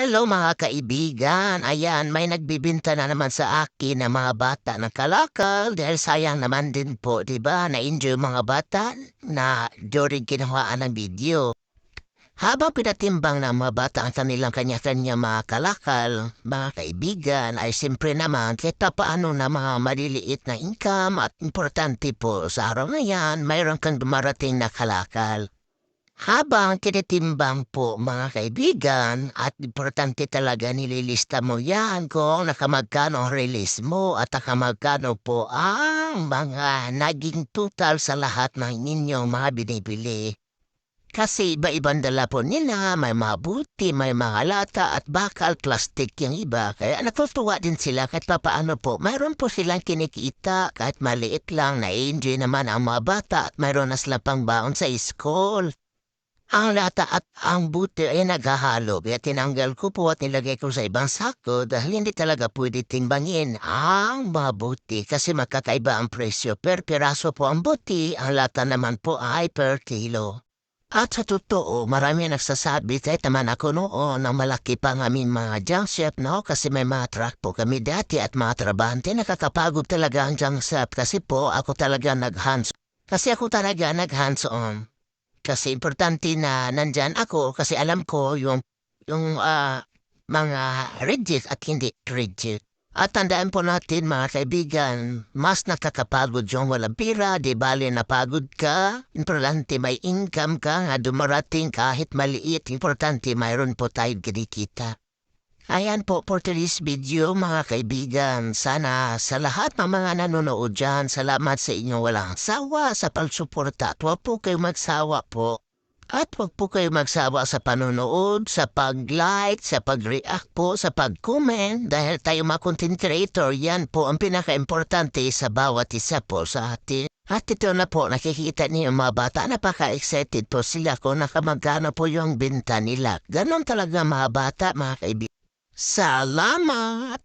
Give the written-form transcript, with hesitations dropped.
Hello mga kaibigan, ayan may nagbibinta na naman sa akin ng mga bata ng kalakal dahil sayang naman din po, 'di ba? Na-enjoy yung mga bata na during kinuhaan ng video. Habang pinatimbang ng mga bata ang kanilang kanya-kanya mga kalakal, mga kaibigan, ay siyempre naman kahit paano na mga maliliit na income at importante po sa araw na yan, mayroon kang dumarating na kalakal. Habang tinitimbang po mga kaibigan at importante talaga nililista mo yan kung nakamagkano ang release mo at nakamagkano po ang mga naging total sa lahat ng inyong mga binibili. Kasi iba-ibang dala po nila, may mga buti, may mga lata at bakal plastic yung iba. Kaya natutuwa din sila kahit papaano po. Mayroon po silang kinikita kahit maliit lang, na-enjoy naman ang mga bata at mayroon na silang pang baon sa school. Ang lata at ang buti ay naghahalo kaya tinanggal ko po at nilagay ko sa ibang sako dahil hindi talaga pwede timbangin ang mabuti kasi magkakaiba ang presyo. Per piraso po ang buti, ang lata naman po ay per kilo. At sa totoo, marami nagsasabi kahit naman ako noon na malaki pa ang aming mga junk shop, no? Kasi may mga truck po kami dati at mga trabante. Nakakapagod talaga ang junk shop kasi po ako talaga nag-hands on. Kasi importante na nandyan ako kasi alam ko yung mga rigid at hindi rigid. At tandaan po natin mga kaibigan, mas nakakapagod yung walang pira, di bali napagod ka. Importante may income ka nga dumarating kahit maliit. Importante mayroon po tayong kinikita. Ayan po for today's video mga kaibigan. Sana sa lahat ng mga nanonood dyan, salamat sa inyong walang sawa sa pagsuporta. At huwag po kayo magsawa po. At huwag po kayo magsawa sa panonood, sa pag-like, sa pag-react po, sa pag-comment. Dahil tayo mga content creator, yan po ang pinaka-importante sa bawat isa po sa atin. At ito na po, nakikita niyo yung mga bata, napaka-excited po sila kung nakamagkano po yung binta nila. Ganon talaga mga bata, mga kaibigan. Salamat!